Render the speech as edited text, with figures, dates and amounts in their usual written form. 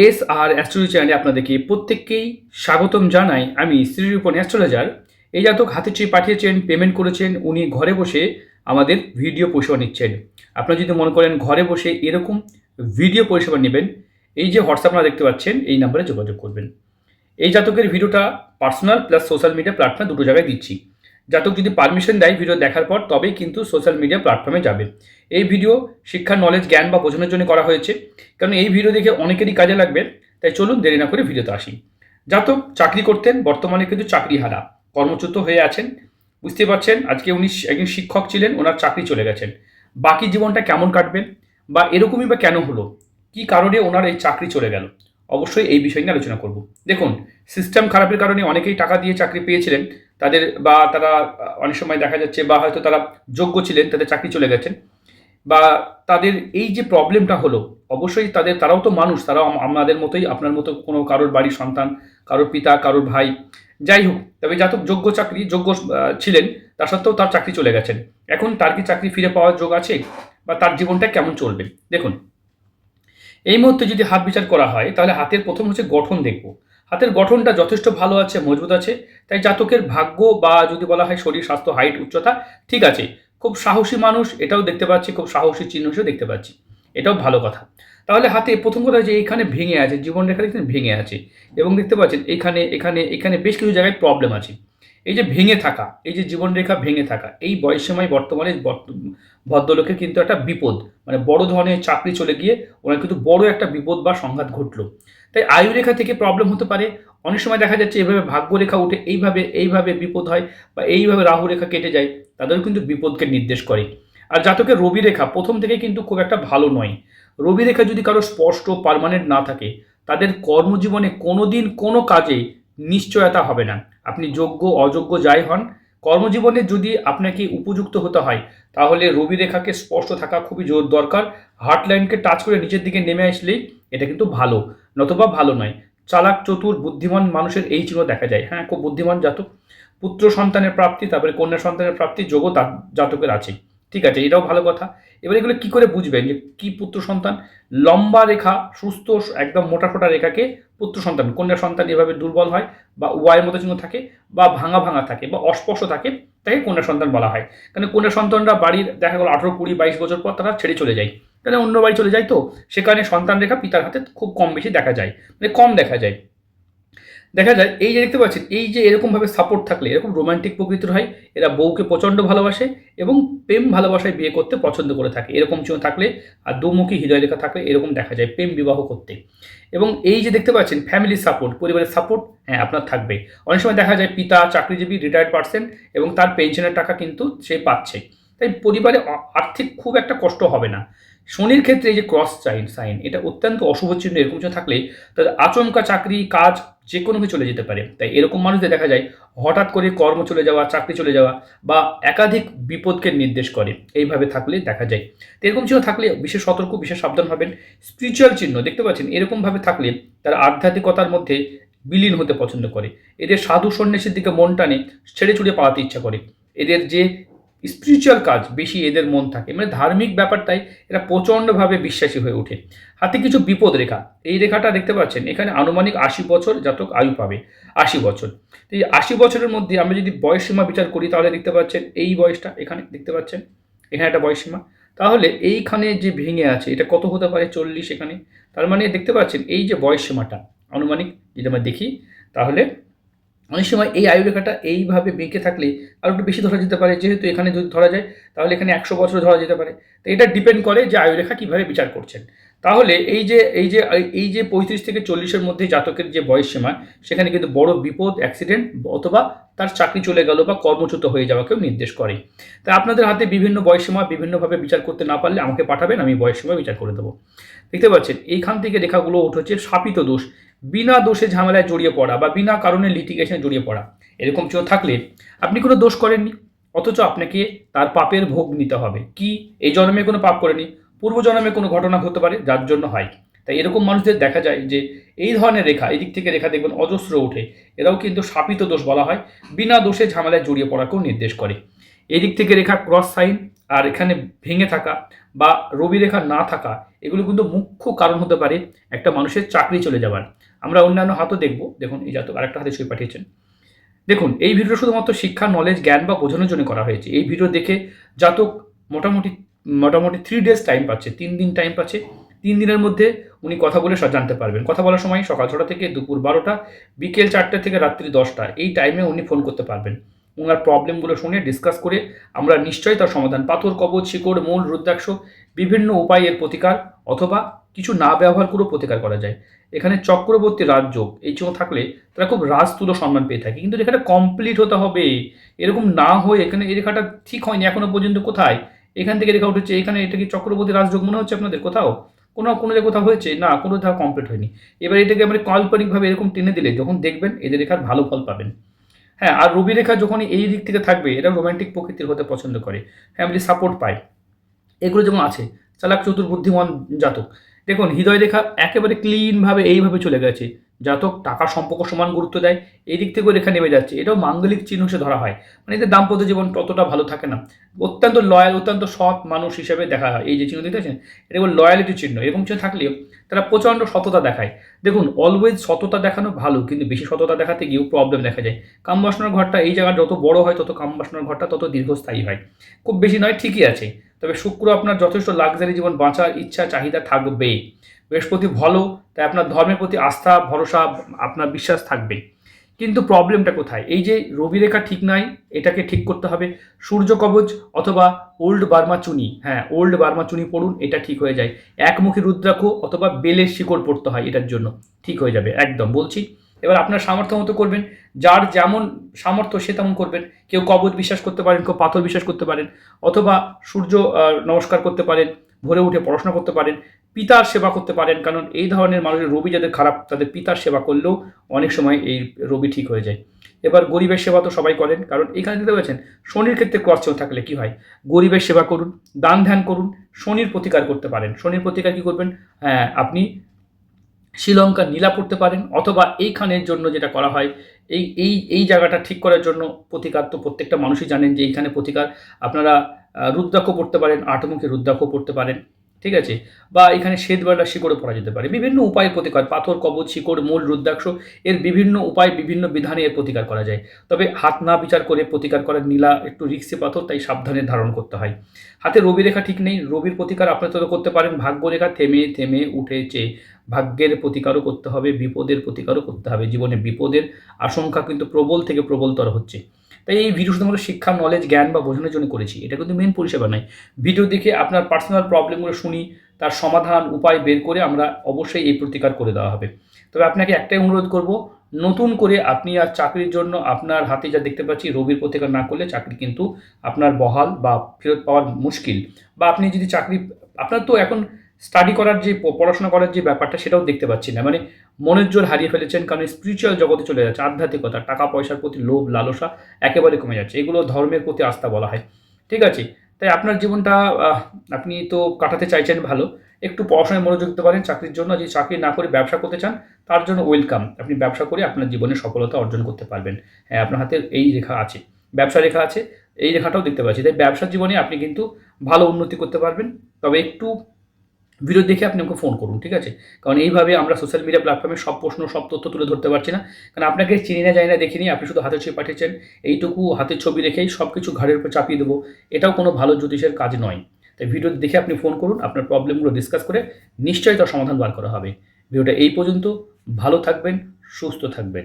S আর astrology চ্যানেলে আপনাদেরকে প্রত্যেককেই স্বাগতম জানাই। আমি শ্রীরূপন অ্যাস্ট্রোলজার। এই জাতক হাতে চেয়ে পাঠিয়েছেন, পেমেন্ট করেছেন, উনি ঘরে বসে আমাদের ভিডিও পরিষেবা নিচ্ছেন। আপনারা যদি মনে করেন ঘরে বসে এরকম ভিডিও পরিষেবা নেবেন, এই যে হোয়াটসঅ্যাপ আপনারা দেখতে পাচ্ছেন এই নাম্বারে যোগাযোগ করবেন। এই জাতকের ভিডিওটা পার্সোনাল প্লাস সোশ্যাল মিডিয়া প্ল্যাটফর্মে দুটো জায়গায় দিচ্ছি। জাতক যদি পারমিশন দেয় ভিডিও দেখার পর তবেই কিন্তু সোশ্যাল মিডিয়া প্ল্যাটফর্মে যাবে। এই ভিডিও শিক্ষা, নলেজ, জ্ঞান বা বোঝানোর জন্য করা হয়েছে, কারণ এই ভিডিও দেখে অনেকেরই কাজে লাগবে। তাই চলুন দেরি না করে ভিডিওতে আসি। জাতক চাকরি করতেন, বর্তমানে কিন্তু চাকরিহারা, কর্মচ্যুত হয়ে আছেন। বুঝতে পারছেন আজকে উনি একজন শিক্ষক ছিলেন, ওনার চাকরি চলে গেছেন। বাকি জীবনটা কেমন কাটবেন বা এরকমই বা কেন হলো, কি কারণে ওনার এই চাকরি চলে গেল, অবশ্যই এই বিষয় নিয়ে আলোচনা করব। দেখুন, সিস্টেম খারাপের কারণে অনেকেই টাকা দিয়ে চাকরি পেয়েছিলেন, তাদের বা তারা অনেক সময় দেখা যাচ্ছে বা হয়তো তারা যোগ্য ছিলেন, তাদের চাকরি চলে গেছেন, বা তাদের এই যে প্রবলেমটা হলো, অবশ্যই তারাও তো মানুষ, তারাও আমাদের মতোই, আপনার মতো কোনো কারোর বাড়ির সন্তান, কারোর পিতা, কারোর ভাই, যাই হোক। তবে জাতক যোগ্য ছিলেন, তা সত্ত্বেও তার চাকরি চলে গেছেন। এখন তার কি চাকরি ফিরে পাওয়ার যোগ আছে, বা তার জীবনটা কেমন চলবে? দেখুন, এই মুহূর্তে যদি হাত বিচার করা হয় তাহলে হাতের প্রথম হচ্ছে গঠন দেখব। হাতের গঠনটা যথেষ্ট ভালো আছে, মজবুত আছে, তাই জাতকের ভাগ্য বা যদি বলা হয় শরীর স্বাস্থ্য, হাইট, উচ্চতা ঠিক আছে। খুব সাহসী মানুষ, এটাও দেখতে পাচ্ছি, খুব সাহসী চিহ্ন হিসেবে দেখতে পাচ্ছি, এটাও ভালো কথা। তাহলে হাতে প্রথম কথা যে এইখানে ভেঙে আছে, জীবনরেখা দেখছেন ভেঙে আছে, এবং দেখতে পাচ্ছেন এখানে এখানে এখানে বেশ কিছু জায়গায় প্রবলেম আছে। এই যে ভেঙে থাকা, এই যে জীবনরেখা ভেঙে থাকা, এই বয়সসময় বর্তমানে ভদ্রলোকের কিন্তু একটা বিপদ, মানে বড় ধরনের চাকরি চলে গিয়ে ওনার কিন্তু বড় একটা বিপদ বা সংঘাত ঘটলো। তাই আয়ুরেখা থেকে প্রবলেম হতে পারে। অনেক সময় দেখা যাচ্ছে এভাবে ভাগ্যরেখা উঠে এইভাবে এইভাবে বিপদ হয়, বা এইভাবে রাহু রেখা কেটে যায়, তাদেরও কিন্তু বিপদকে নির্দেশ করে। আর জাতকের রবি রেখা প্রথম থেকে কিন্তু খুব একটা ভালো নয়। রবি রেখা যদি কারো স্পষ্ট পার্মানেন্ট না থাকে, তাদের কর্মজীবনে কোনো দিন কোনো কাজে নিশ্চয়তা হবে না। আপনি যোগ্য অযোগ্য যাই হন, কর্মজীবনে যদি আপনাকে উপযুক্ত হতে হয়, তাহলে রবি রেখাকে স্পষ্ট থাকা খুবই জোর দরকার। হার্ট লাইনকে টাচ করে নিচের দিকে নেমে আসলেই এটা কিন্তু ভালো, নতুবা ভালো নয়। চালাক, চতুর, বুদ্ধিমান মানুষের এই চিহ্ন দেখা যায়। হ্যাঁ, খুব বুদ্ধিমান জাতক। পুত্র সন্তানের প্রাপ্তি, তারপরে কন্যা সন্তানের প্রাপ্তি যোগও জাতকের আছে। ঠিক আছে, এটাও ভালো কথা। এবার এগুলো কি করে বুঝবেন যে কি পুত্র সন্তান? লম্বা রেখা, সুস্থ, একদম মোটা ফোটা রেখাকে পুত্র সন্তান, কন্যা সন্তান এভাবে দুর্বল হয়, বা ওয়াইয়ের মতো চিহ্ন থাকে, বা ভাঙা ভাঙা থাকে, বা অস্পষ্ট থাকে, তাকে কন্যা সন্তান বলা হয়। কারণ কন্যা সন্তানরা বাড়ির দেখা গেল 18, 20, 22 বছর পর তারা ছেড়ে চলে যায়, তাহলে অন্য বাড়ি চলে যায়, তো সেখানে সন্তান রেখা পিতার হাতে খুব কম বেশি দেখা যায়, মানে কম দেখা যায়। এই যে দেখতে পাচ্ছেন, এই যে এরকমভাবে সাপোর্ট থাকলে এরকম রোমান্টিক প্রকৃতির হয়। এরা বউকে প্রচণ্ড ভালোবাসে এবং প্রেম ভালোবাসায় বিয়ে করতে পছন্দ করে থাকে, এরকম চিহ্ন থাকলে। আর দুমুখী হৃদয় রেখা থাকলে এরকম দেখা যায় প্রেম বিবাহ করতে। এবং এই যে দেখতে পাচ্ছেন ফ্যামিলি সাপোর্ট, পরিবারের সাপোর্ট, হ্যাঁ আপনার থাকবে। অনেক সময় দেখা যায় পিতা চাকরিজীবী, রিটায়ার্ড পার্সন, এবং তার পেনশনের টাকা কিন্তু সে পাচ্ছে, তাই পরিবারে আর্থিক খুব একটা কষ্ট হবে না। শনির ক্ষেত্রে এই যে ক্রস সাইন, এটা অত্যন্ত অশুভ চিহ্ন, এরকম কিছু থাকলে তাদের আচমকা চাকরি, কাজ যে কোনো কিছু চলে যেতে পারে। তাই এরকম মানুষদের দেখা যায় হঠাৎ করে কর্ম চলে যাওয়া, চাকরি চলে যাওয়া, বা একাধিক বিপদকে নির্দেশ করে, এইভাবে থাকলে দেখা যায়। তো এরকম চিহ্ন থাকলে বিশেষ সতর্ক, বিশেষ সাবধান হবেন। স্পিরিচুয়াল চিহ্ন দেখতে পাচ্ছেন এরকমভাবে থাকলে তারা আধ্যাত্মিকতার মধ্যে বিলীন হতে পছন্দ করে। এদের সাধু সন্ন্যাসীর দিকে মন টানে, ছেড়ে ছুড়ে পালাতে ইচ্ছা করে। এদের যে স্পিরিচুয়াল কাজ বেশি এদের মন থাকে, মানে ধার্মিক ব্যাপারটাই এরা প্রচণ্ডভাবে বিশ্বাসী হয়ে ওঠে। হাতে কিছু বিপদ রেখা, এই রেখাটা দেখতে পাচ্ছেন এখানে আনুমানিক 80 বছর জাতক আয়ু পাবে। 80 বছর। তো এই 80 বছরের মধ্যে আমরা যদি বয়স সীমা বিচার করি, তাহলে দেখতে পাচ্ছেন এই বয়সটা এখানে দেখতে পাচ্ছেন, এখানে একটা বয়স সীমা। তাহলে এইখানে যে ভেঙে আছে এটা কত হতে পারে? 40 এখানে। তার মানে দেখতে পাচ্ছেন এই যে বয়স সীমাটা আনুমানিক যদি আমরা দেখি, তাহলে অনেক সময় এই আয়ুরেখাটা এইভাবে বেঁকে থাকলে আরও একটু বেশি ধরা যেতে পারে। যেহেতু এখানে যদি ধরা যায় তাহলে এখানে 100 বছর ধরা যেতে পারে। তো এটা ডিপেন্ড করে যে আয়ুরেখা কীভাবে বিচার করছেন। তাহলে এই যে 35 থেকে 40-এর মধ্যে জাতকের যে বয়স সীমা, সেখানে কিন্তু বড় বিপদ, অ্যাক্সিডেন্ট, অথবা তার চাকরি চলে গেল বা কর্মচ্যুত হয়ে যাওয়াকেও নির্দেশ করে। তাই আপনাদের হাতে বিভিন্ন বয়সসীমা বিভিন্নভাবে বিচার করতে না পারলে আমাকে পাঠাবেন, আমি বয়সসীমা বিচার করে দেবো। দেখতে পাচ্ছেন এইখান থেকে রেখাগুলো উঠেছে শাপিত দোষ, বিনা দোষে ঝামেলায় জড়িয়ে পড়া বা বিনা কারণে লিটিগেশনে জড়িয়ে পড়া। এরকম কেউ থাকলে আপনি কোনো দোষ করেননি, অথচ আপনাকে তার পাপের ভোগ নিতে হবে। কি এই জন্মে কোনো পাপ করেনি, পূর্বজন্মে কোনো ঘটনা হতে পারে যার জন্য হয়। তাই এরকম মানুষদের দেখা যায় যে এই ধরনের রেখা, এই দিক থেকে রেখা দেখবেন অজস্র ওঠে, এরাও কিন্তু শাপিত দোষ বলা হয়, বিনা দোষে ঝামেলায় জড়িয়ে পড়াকেও নির্দেশ করে। এই দিক থেকে রেখা ক্রস সাইন, আর এখানে ভেঙে থাকা বা রবি রেখা না থাকা, এগুলো কিন্তু মুখ্য কারণ হতে পারে একটা মানুষের চাকরি চলে যাওয়ার। আমরা অন্যান্য হাতও দেখব। দেখুন এই জাতক আরেকটা হাতে ছবি পাঠিয়েছেন। দেখুন এই ভিডিও শুধুমাত্র শিক্ষা, নলেজ, জ্ঞান বা বোঝানোর জন্য করা হয়েছে। এই ভিডিও দেখে জাতক মোটামুটি মোটামুটি 3 ডেজ টাইম পাচ্ছে, 3 দিন টাইম পাচ্ছে। 3 দিনের মধ্যে উনি কথা বলে জানতে পারবেন। কথা বলার সময় সকাল 6টা থেকে দুপুর 12টা, বিকেল 4টে থেকে রাত্রি 10টা, এই টাইমে উনি ফোন করতে পারবেন। উনার প্রবলেমগুলো শুনে ডিসকাস করে আমরা নিশ্চয়ই তার সমাধান, পাথর, কবচ, শিকড়, মূল, রুদ্রাক্ষ, বিভিন্ন উপায়ের প্রতিকার অথবা কিছু না ব্যবহার করেও প্রতিকার করা যায়। এখানে চক্রবর্তী রাজযোগ এই জন্য থাকলে তারা খুব রাজতুল্য সম্মান পেয়ে থাকে, কিন্তু রেখাটা কমপ্লিট হতে হবে। এরকম না হয়ে এখানে এই রেখাটা ঠিক হয়নি এখনো পর্যন্ত। কোথায় এখান থেকে রেখা উঠেছে, এখানে এটা কি চক্রবর্তী রাজযোগ মনে হচ্ছে আপনাদের কোথাও? কোনো কোনো জায়গায় কোথাও হয়েছে না, কোনো ধাপ কমপ্লিট হয়নি। এবার এটাকে আমরা কাল্পনিকভাবে এরকম টেনে দিলে যখন দেখবেন এদের রেখার ভালো ফল পাবেন। হ্যাঁ, আর রবি রেখা যখন এই দিক থেকে থাকবে, এরা রোমান্টিক প্রকৃতির হতে পছন্দ করে, ফ্যামিলি সাপোর্ট পায়, এগুলো যেমন আছে। চালাক, চতুর, বুদ্ধিমান জাতক। দেখুন হৃদয় রেখা একেবারে ক্লিনভাবে এইভাবে চলে গেছে। জাতক টাকার সম্পর্ক সমান গুরুত্ব দেয়, এই দিক থেকেও রেখা নেমে যাচ্ছে, এটাও মাঙ্গলিক চিহ্ন হিসেবে ধরা হয়। মানে এদের দাম্পত্য জীবন ততটা ভালো থাকে না। অত্যন্ত লয়াল, অত্যন্ত সৎ মানুষ হিসেবে দেখা হয়। এই যে চিহ্ন দেখতেছেন, এটা লয়ালিটি চিহ্ন। এরকম চিহ্ন থাকলেও তারা প্রচণ্ড সততা দেখায়। দেখুন অলওয়েজ সততা দেখানো ভালো, কিন্তু বেশি সততা দেখাতে গিয়েও প্রবলেম দেখা যায়। কামবাসনার ঘরটা এই জায়গা যত বড় হয় তত কামবাসনার ঘরটা তত দীর্ঘস্থায়ী হয়। খুব বেশি নয়, ঠিকই আছে। তবে শুক্র আপনার যথেষ্ট লাক্সারি জীবন বাঁচার ইচ্ছা চাহিদা থাকবে। বৃহস্পতি ভালো, তাই আপনার ধর্মের প্রতি আস্থা, ভরসা, আপনার বিশ্বাস থাকবে। কিন্তু প্রবলেমটা কোথায়? এই যে রবি রেখা ঠিক নাই, এটাকে ঠিক করতে হবে। সূর্য কবচ অথবা ওল্ড বার্মা চুনি, হ্যাঁ ওল্ড বার্মা চুনি পড়ুন, এটা ঠিক হয়ে যায়। একমুখী রুদ্রাক্ষ অথবা বেলের শিকড় পড়তে হয়, এটার জন্য ঠিক হয়ে যাবে একদম বলছি। এবার আপনার সামর্থ্য মতো করবেন, যার যেমন সামর্থ্য সে তেমন করবেন। কেউ কবচ বিশ্বাস করতে পারেন, কেউ পাথর বিশ্বাস করতে পারেন, অথবা সূর্য নমস্কার করতে পারেন, ভোরে উঠে পড়াশোনা করতে পারেন, পিতার সেবা করতে পারেন। কারণ এই ধরনের মানুষের রবি যাদের খারাপ, তাদের পিতার সেবা করলেও অনেক সময় এই রবি ঠিক হয়ে যায়। এবার গরিবের সেবা তো সবাই করেন, কারণ এখানে দেখতে পাচ্ছেন শনির ক্ষেত্রে ক্রসেও থাকলে কি হয়, গরিবের সেবা করুন, দান ধ্যান করুন, শনির প্রতিকার করতে পারেন। শনির প্রতিকার কি করবেন? হ্যাঁ, আপনি শ্রীলঙ্কার নীলা পড়তে পারেন, অথবা এইখানের জন্য যেটা করা হয়, এই এই এই জায়গাটা ঠিক করার জন্য প্রতিকার তো প্রত্যেকটা মানুষই জানেন যে এইখানে প্রতিকার আপনারা রুদ্রাক্ষ পড়তে পারেন, আটমুখী রুদ্রাক্ষ পড়তে পারেন, ঠিক আছে? বা এখানে শ্বেতবালা শিকড়ে পড়া যেতে পারে। বিভিন্ন উপায়ে প্রতিকার, পাথর, কবচ, শিকড়, মূল, রুদ্রাক্ষ, এর বিভিন্ন উপায়, বিভিন্ন বিধানে এর প্রতিকার করা যায়। তবে হাত না বিচার করে প্রতিকার করার নীলা একটু রিক্সি পাথর, তাই সাবধানে ধারণ করতে হয়। হাতে রবি রেখা ঠিক নেই, রবির প্রতিকার আপনার তো করতে পারেন। ভাগ্য রেখা থেমে থেমে উঠেছে, ভাগ্যের প্রতিকারও করতে হবে, বিপদের প্রতিকারও করতে হবে। জীবনে বিপদের আশঙ্কা কিন্তু প্রবল থেকে প্রবলতর হচ্ছে। তাই এই ভিডিও শুধুমাত্র শিক্ষা, নলেজ, জ্ঞান বা বোঝানোর জন্য করেছি, এটা কিন্তু মেন পরিষেবা নয়। ভিডিও দেখে আপনার পার্সোনাল প্রবলেমগুলো শুনি, তার সমাধান উপায় বের করে আমরা অবশ্যই এই প্রতিকার করে দেওয়া হবে। তবে আপনাকে একটাই অনুরোধ করব, নতুন করে আপনি আর চাকরির জন্য আপনার হাতে যা দেখতে পাচ্ছি রবির প্রতিকার না করলে চাকরি কিন্তু আপনার বহাল বা ফেরত পাওয়ার মুশকিল। বা আপনি যদি চাকরি, আপনার তো এখন স্টাডি করার যে পড়াশোনা করার যে ব্যাপারটা সেটাও দেখতে পাচ্ছি না। মানে মনের জোর হারিয়ে ফেলেছেন, কারণ স্পিরিচুয়াল জগতে চলে যাচ্ছে, আধ্যাত্মিকতা, টাকা পয়সার প্রতি লোভ, লালসা একেবারে কমে যাচ্ছে। এগুলো ধর্মের প্রতি আস্থা বলা হয়, ঠিক আছে? তাই আপনার জীবনটা আপনি তো কাটাতে চাইছেন ভালো, একটু পড়াশোনায় মনোযোগ দিতে পারেন চাকরির জন্য। যদি চাকরি না করে ব্যবসা করতে চান, তার জন্য ওয়েলকাম। আপনি ব্যবসা করে আপনার জীবনে সফলতা অর্জন করতে পারবেন। হ্যাঁ, আপনার হাতে এই রেখা আছে, ব্যবসা রেখা আছে, এই রেখাটাও দেখতে পাচ্ছি। তাই ব্যবসার জীবনে আপনি কিন্তু ভালো উন্নতি করতে পারবেন। তবে একটু ভিডিও দেখে আপনি আমাকে ফোন করুন, ঠিক আছে? কারণ এইভাবে আমরা সোশ্যাল মিডিয়া প্ল্যাটফর্মে সব প্রশ্ন, সব তথ্য তুলে ধরতে পারছি না। কারণ আপনাকে চিনি না, জানি না, দেখিনি, আপনি শুধু হাতের ছবি পাঠিয়েছেন, এইটুকু হাতের ছবি রেখেই সব কিছু ঘাড়ের উপর চাপিয়ে দেবো, এটাও কোনো ভালো জ্যোতিষের কাজ নয়। তাই ভিডিও দেখে আপনি ফোন করুন, আপনার প্রবলেমগুলো ডিসকাস করে নিশ্চয়ই তার সমাধান বার করা হবে। ভিডিওটা এই পর্যন্ত। ভালো থাকবেন, সুস্থ থাকবেন।